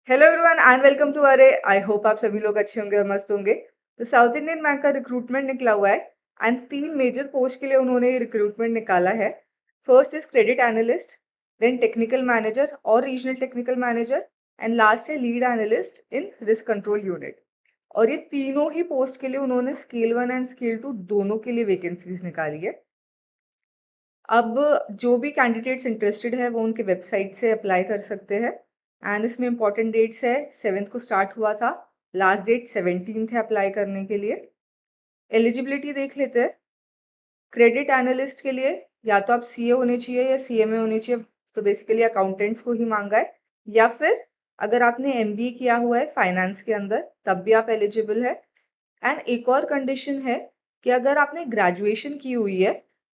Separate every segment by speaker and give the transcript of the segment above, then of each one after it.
Speaker 1: Hello everyone and welcome to अरे। I hope आप सभी लोग अच्छे होंगे और मस्त होंगे। तो साउथ इंडियन बैंक का रिक्रूटमेंट निकला हुआ है एंड 3 मेजर पोस्ट के लिए उन्होंने रिक्रूटमेंट निकाला है। First is credit analyst, then technical manager और regional technical manager, and last है lead analyst in risk control unit. और ये तीनों ही पोस्ट के लिए उन्होंने स्केल 1 एंड स्केल 2 दोनों के लिए वैकेंसीज निकाली है। अब जो भी कैंडिडेट्स इंटरेस्टेड है वो उनके वेबसाइट से अप्लाई कर सकते हैं। एंड इसमें इंपॉर्टेंट डेट्स है, 7th को स्टार्ट हुआ था, लास्ट डेट 17th है अप्लाई करने के लिए। एलिजिबिलिटी देख लेते हैं। क्रेडिट एनालिस्ट के लिए या तो आप सीए होने चाहिए या सीएमए होने चाहिए, तो बेसिकली अकाउंटेंट्स को ही मांगा है। या फिर अगर आपने एमबीए किया हुआ है फाइनेंस के अंदर तब भी आप एलिजिबल है। एंड एक और कंडीशन है कि अगर आपने ग्रेजुएशन की हुई है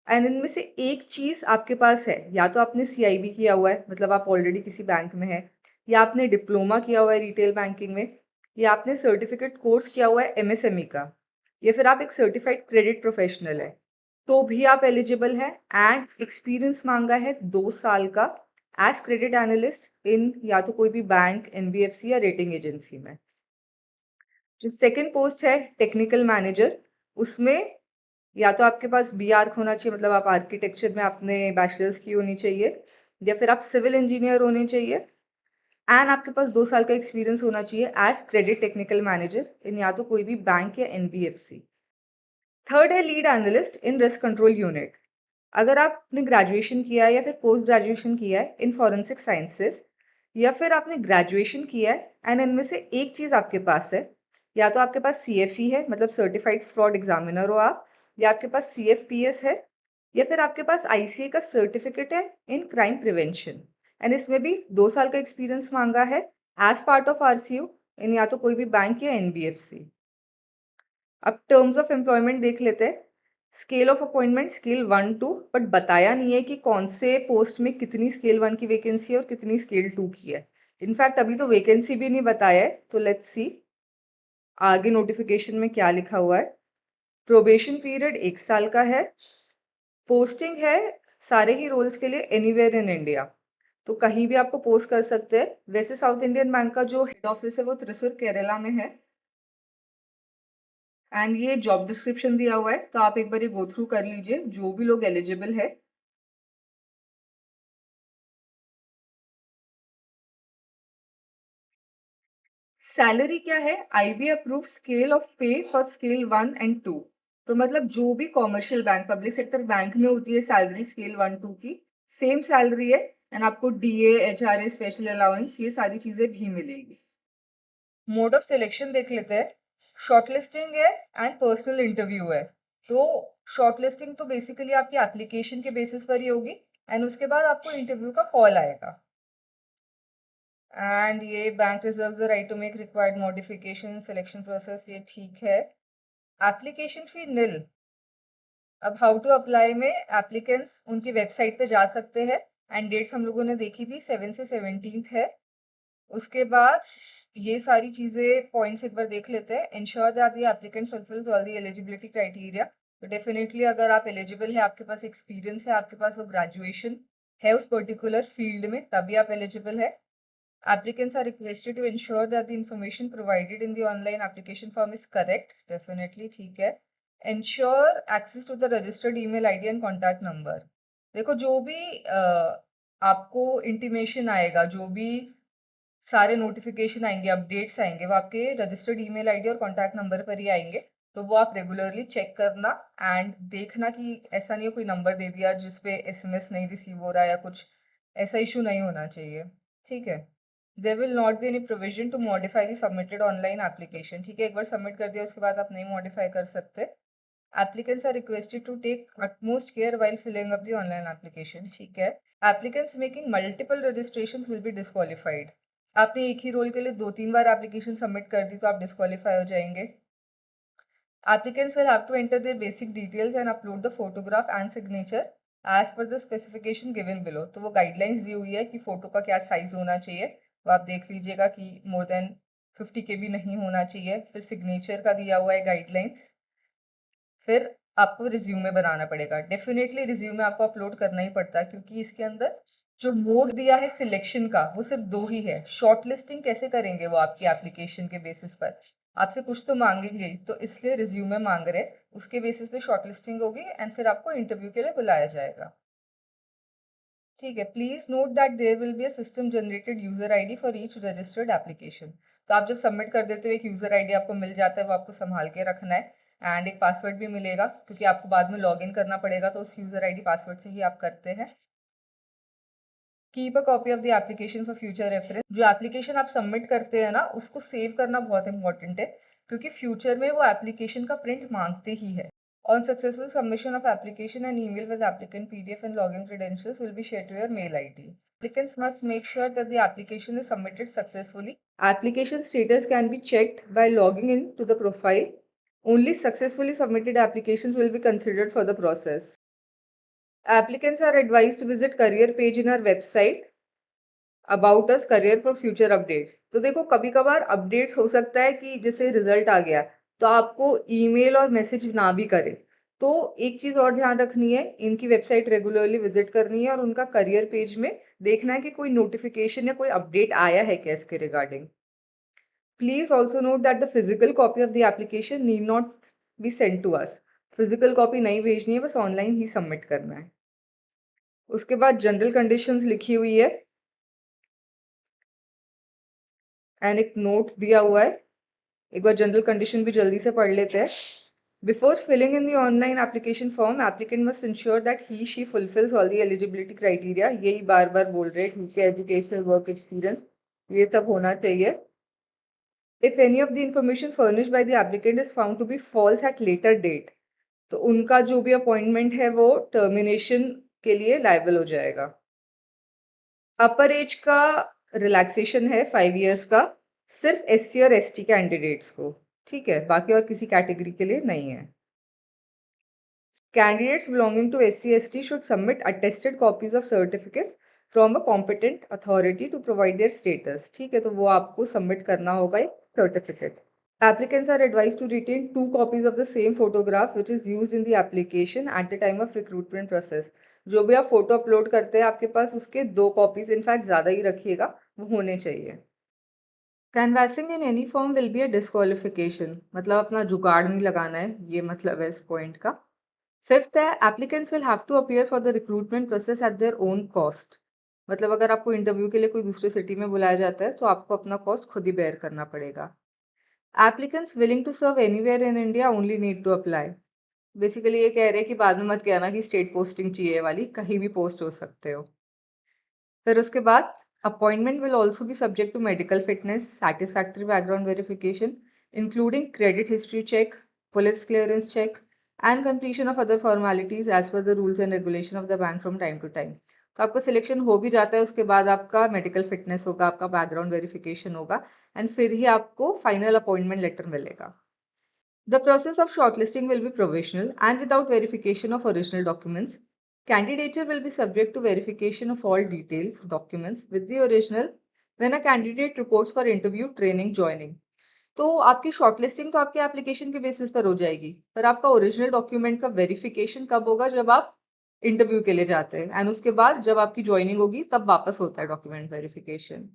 Speaker 1: एंड इनमें से एक चीज आपके पास है, या तो आपने सीआईबी किया हुआ है मतलब आप ऑलरेडी किसी बैंक में है, या आपने डिप्लोमा किया हुआ है रिटेल बैंकिंग में, या आपने सर्टिफिकेट कोर्स किया हुआ है एमएसएमई का, या फिर आप एक सर्टिफाइड क्रेडिट प्रोफेशनल है, तो भी आप एलिजिबल है। एंड एक्सपीरियंस मांगा है 2 साल का एज क्रेडिट एनालिस्ट इन या तो कोई भी बैंक, एनबीएफसी या रेटिंग एजेंसी में। जो सेकंड पोस्ट है टेक्निकल मैनेजर, उसमें या तो आपके पास बी आर्क होना चाहिए, मतलब आप आर्किटेक्चर में आपने बैचलर्स की होनी चाहिए, या फिर आप सिविल इंजीनियर होने चाहिए एंड आपके पास 2 साल का एक्सपीरियंस होना चाहिए एज क्रेडिट टेक्निकल मैनेजर इन या तो कोई भी बैंक या एनबीएफसी। थर्ड है lead analyst in risk control unit. अगर आपने ग्रेजुएशन किया है या फिर पोस्ट ग्रेजुएशन किया है इन फॉरेंसिक साइंसेस, या फिर आपने ग्रेजुएशन किया है एंड इनमें से एक चीज़ आपके पास है, या तो आपके पास सीएफई है मतलब सर्टिफाइड फ्रॉड एग्जामिनर हो आप, या आपके पास सीएफपीएस है, या फिर आपके पास आईसीए का सर्टिफिकेट है इन क्राइम प्रिवेंशन एंड इसमें भी 2 साल का एक्सपीरियंस मांगा है एज पार्ट ऑफ आरसीयू इन या तो कोई भी बैंक या एनबीएफसी। अब टर्म्स ऑफ एम्प्लॉयमेंट देख लेते हैं। Scale of appointment scale 1 2, but बताया नहीं है कि कौन से पोस्ट में कितनी स्केल 1 की वैकेंसी है और कितनी स्केल 2 की है। इनफैक्ट अभी तो वैकेंसी भी नहीं बताया है, तो लेट्स सी आगे नोटिफिकेशन में क्या लिखा हुआ है। प्रोबेशन पीरियड 1 साल का है। पोस्टिंग है सारे ही रोल्स के लिए एनीवेयर इन इंडिया, तो कहीं भी आपको पोस्ट कर सकते हैं। वैसे साउथ इंडियन बैंक का जो हेड ऑफिस है वो त्रिशूर केरला में है। एंड ये जॉब डिस्क्रिप्शन दिया हुआ है, तो आप एक बार ये गो थ्रू कर लीजिए जो भी लोग एलिजिबल है। सैलरी क्या है, आईबी अप्रूव स्केल ऑफ पे फॉर स्केल 1 and 2। तो मतलब जो भी commercial bank, public sector bank में होती है सैलरी स्केल 1 2 की, सेम सैलरी है। एंड आपको डीए, एचआरए, स्पेशल अलाउंस ये सारी चीजें भी मिलेगी। मोड ऑफ सिलेक्शन देख लेते हैं। शॉर्टलिस्टिंग है एंड पर्सनल इंटरव्यू है। तो शॉर्टलिस्टिंग तो बेसिकली आपकी एप्लीकेशन के बेसिस पर ही होगी एंड उसके बाद आपको इंटरव्यू का कॉल आएगा। एंड ये bank reserve the right to make required modification selection process, ये ठीक है। Application fee nil. अब हाउ टू अप्लाई में एप्लीकेंट्स उनकी वेबसाइट पे जा सकते हैं एंड डेट्स हम लोगों ने देखी थी 7 से 17 है। उसके बाद ये सारी चीजें पॉइंट्स एक बार देख लेते हैं। Ensure that the applicant fulfils all the eligibility criteria. तो डेफिनेटली अगर आप एलिजिबल है, आपके पास एक्सपीरियंस है, आपके पास वो ग्रेजुएशन है उस पर्टिकुलर फील्ड में, तभी आप एलिजिबल है। Applicants are requested to ensure that the information provided in the online application form is correct. Definitely ठीक है। Ensure access to the registered email ID and contact number। देखो जो भी आपको इंटीमेशन आएगा, जो भी सारे नोटिफिकेशन आएंगे, अपडेट्स आएंगे, वो आपके रजिस्टर्ड ईमेल आईडी और कॉन्टैक्ट नंबर पर ही आएंगे। तो वो आप रेगुलरली चेक करना एंड देखना कि ऐसा नहीं हो कोई नंबर दे दिया जिसपे एसएमएस नहीं रिसीव हो रहा है या कुछ ऐसा इशू नहीं होना चाहिए। ठीक है। There will not be any provision to modify the submitted online application. ठीक है, एक बार सबमिट कर दिया उसके बाद आप नहीं मॉडिफाई कर सकते। Applicants are requested to take utmost care while filling up the online application। ठीक है। Applicants making multiple registrations will be disqualified। आपने एक ही रोल के लिए 2 3 बार एप्लीकेशन सबमिट कर दी तो आप डिस्क्वालीफाई हो जाएंगे। Applicants will have to enter their basic details and upload the photograph and signature as per the specification given below। तो वो गाइडलाइंस दी हुई है कि फोटो का क्या साइज होना चाहिए, वो आप देख लीजिएगा कि मोर देन 50 KB नहीं होना चाहिए। फिर सिग्नेचर का दिया हुआ है गाइडलाइंस। फिर आपको रिज्यूमे बनाना पड़ेगा। डेफिनेटली रिज्यूमे आपको अपलोड करना ही पड़ता है, क्योंकि इसके अंदर जो मोड दिया है सिलेक्शन का वो सिर्फ दो ही है। शॉर्ट लिस्टिंग कैसे करेंगे वो आपकी एप्लीकेशन के बेसिस पर, आपसे कुछ तो मांगेंगे ही, तो इसलिए रिज्यूमे मांग रहे, उसके बेसिस पे शॉर्ट लिस्टिंग होगी एंड फिर आपको इंटरव्यू के लिए बुलाया जाएगा। ठीक है, please note that there will be a system generated user ID for each registered application. तो आप जब सबमिट कर देते हो एक यूजर आईडी आपको मिल जाता है, वो आपको संभाल के रखना है एंड एक पासवर्ड भी मिलेगा, क्योंकि आपको बाद में लॉग इन करना पड़ेगा, तो उस यूजर आईडी पासवर्ड से ही आप करते हैं। Keep a copy of the application for future reference. जो एप्लीकेशन आप सबमिट करते हैं ना, उसको सेव करना बहुत इंपॉर्टेंट है, क्योंकि फ्यूचर में वो एप्लीकेशन का प्रिंट मांगते ही है। On successful submission of application, an email with applicant PDF and login credentials will be shared to your mail ID. Applicants must make sure that the application is submitted successfully. Application status can be checked by logging in to the profile. Only successfully submitted applications will be considered for the process. Applicants are advised to visit career page in our website about us career for future updates. तो देखो, कभी कभार updates हो सकता है कि जैसे result आ गया तो आपको ईमेल और मैसेज ना भी करे, तो एक चीज और ध्यान रखनी है, इनकी वेबसाइट रेगुलरली विजिट करनी है और उनका करियर पेज में देखना है कि कोई नोटिफिकेशन या कोई अपडेट आया है क्या इसके regarding. Please also note that the physical copy of the application need not be send to us. Physical copy नहीं भेजनी है, बस ऑनलाइन ही सबमिट करना है। उसके बाद जनरल कंडीशंस लिखी हुई है एंड एक नोट दिया हुआ है। एक बार जनरल कंडीशन भी जल्दी से पढ़ लेते हैं। Before filling in the online application form, applicant must ensure that he she fulfils all the eligibility criteria. यही बार बार बोल रहे हैं, ठीक है, एजुकेशनल वर्क एक्सपीरियंस ये सब होना चाहिए। If any of the information furnished by the applicant is found to be false at later date, तो उनका जो भी अपॉइंटमेंट है वो टर्मिनेशन के लिए लायबल हो जाएगा। अपर एज का रिलैक्सेशन है 5 इयर्स का, सिर्फ SC और ST कैंडिडेट्स को, ठीक है, बाकी और किसी कैटेगरी के लिए नहीं है। Candidates belonging to SC/ST should submit attested copies of certificates from a competent authority to provide their status। ठीक है, तो वो आपको सबमिट करना होगा एक certificate. Applicants are advised to retain 2 copies of the same photograph which is used in the application at the time of recruitment process। जो भी आप फोटो अपलोड करते हैं आपके पास उसके 2 कॉपीज, इनफैक्ट ज़्यादा ही रखिएगा, वो होने चाहिए। Canvassing in any form will be a disqualification, मतलब अपना जुगाड़ नहीं लगाना है, ये मतलब है इस पॉइंट का। फिफ्थ है, applicants will have to appear for the recruitment process at their own cost. मतलब अगर आपको इंटरव्यू के लिए कोई दूसरे सिटी में बुलाया जाता है तो आपको अपना कॉस्ट खुद ही बेयर करना पड़ेगा। Applicants willing to serve anywhere in India only need to apply. Basically ये कह रहे हैं कि बाद में मत कहना कि स्टेट पोस्टिंग चाहिए वाली, कहीं भी पोस्ट हो सकते हो। फिर उसके बाद appointment will also be subject to medical fitness, satisfactory background verification, including credit history check, police clearance check, and completion of other formalities as per the rules and regulation of the bank from time to time। तो आपका selection हो भी जाता है, उसके बाद आपका medical fitness होगा, आपका बैकग्राउंड वेरिफिकेशन होगा एंड फिर ही आपको फाइनल अपॉइंटमेंट लेटर मिलेगा। The process of shortlisting will be provisional and without verification of original documents. Candidature will be subject to verification of all details, documents with the original when a candidate reports for interview, training, joining। तो आपकी shortlisting तो आपके application के basis पर हो जाएगी, पर आपका ओरिजिनल डॉक्यूमेंट का वेरिफिकेशन कब होगा? जब आप इंटरव्यू के लिए जाते हैं एंड उसके बाद जब आपकी ज्वाइनिंग होगी तब वापस होता है डॉक्यूमेंट वेरिफिकेशन।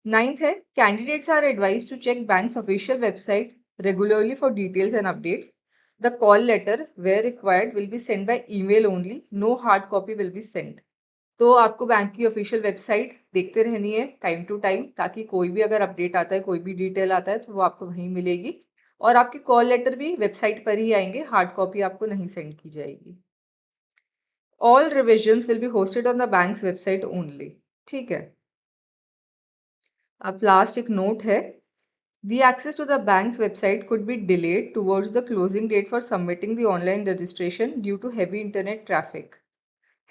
Speaker 1: Ninth है, candidates are advised to check bank's official website regularly for details and updates. The call letter, where required, will be sent by email only. No hard copy will be sent. तो आपको bank की official website देखते रहनी है time to time, ताकि कोई भी अगर अपडेट आता है, कोई भी डिटेल आता है तो वो आपको वहीं मिलेगी। और आपके कॉल लेटर भी वेबसाइट पर ही आएंगे, हार्ड कॉपी आपको नहीं सेंड की जाएगी। All revisions will be hosted on the banks website only. ठीक है, अब लास्ट एक नोट है, the access to the bank's website could be delayed towards the closing date for submitting the online registration due to heavy internet traffic.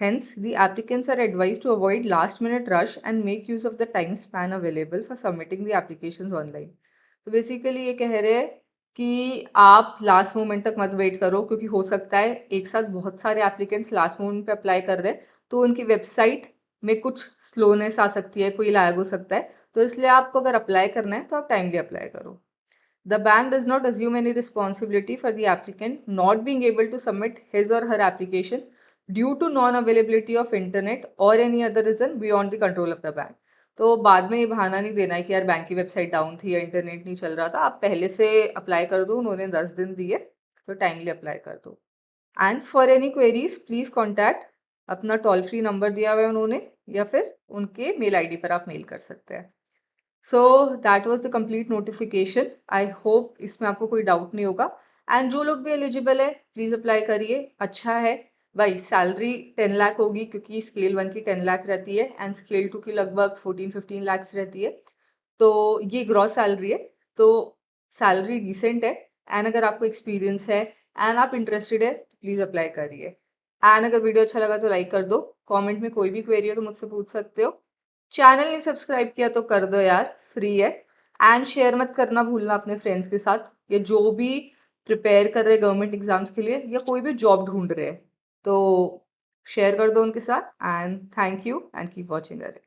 Speaker 1: Hence, the applicants are advised to avoid last-minute rush and make use of the time span available for submitting the applications online. तो basically ये कह रहे हैं कि आप last moment तक मत wait करो, क्योंकि हो सकता है एक साथ बहुत सारे एप्लीकेंट्स लास्ट मोमेंट पे अप्लाई कर रहे हैं, तो उनकी वेबसाइट में कुछ स्लोनेस आ सकती है, कोई लैग हो सकता है, तो इसलिए आपको अगर अप्लाई करना है तो आप टाइमली अप्लाई करो। The bank does not assume any responsibility for the applicant not being able to submit his or her application due to non-availability of internet or any other reason beyond the control of the bank. तो बाद में ये बहाना नहीं देना है कि यार बैंक की वेबसाइट डाउन थी या इंटरनेट नहीं चल रहा था, आप पहले से अप्लाई कर दो, उन्होंने 10 दिन दिए तो टाइमली अप्लाई कर दो। And for any queries please contact, अपना टोल फ्री नंबर दिया हुआ है उन्होंने, या फिर उनके मेल आईडी पर आप मेल कर सकते हैं। So that was the complete notification. I hope इसमें आपको कोई डाउट नहीं होगा। एंड जो लोग भी एलिजिबल है प्लीज़ अप्लाई करिए, अच्छा है भाई। सैलरी 10 लाख होगी क्योंकि स्केल 1 की 10 लाख रहती है एंड स्केल 2 की लगभग 14-15 लाख रहती है। तो ये ग्रॉस सैलरी है, तो सैलरी डिसेंट है। एंड अगर आपको एक्सपीरियंस है एंड आप इंटरेस्टेड है तो प्लीज़ अप्लाई करिए। एंड अगर वीडियो अच्छा लगा तो लाइक कर दो, कमेंट में कोई भी क्वेरी हो तो मुझसे पूछ सकते हो। चैनल नहीं सब्सक्राइब किया तो कर दो यार, फ्री है। एंड शेयर मत करना भूलना अपने फ्रेंड्स के साथ, या जो भी प्रिपेयर कर रहे गवर्नमेंट एग्जाम्स के लिए या कोई भी जॉब ढूंढ रहे हैं तो शेयर कर दो उनके साथ। And thank you and keep watching अरे।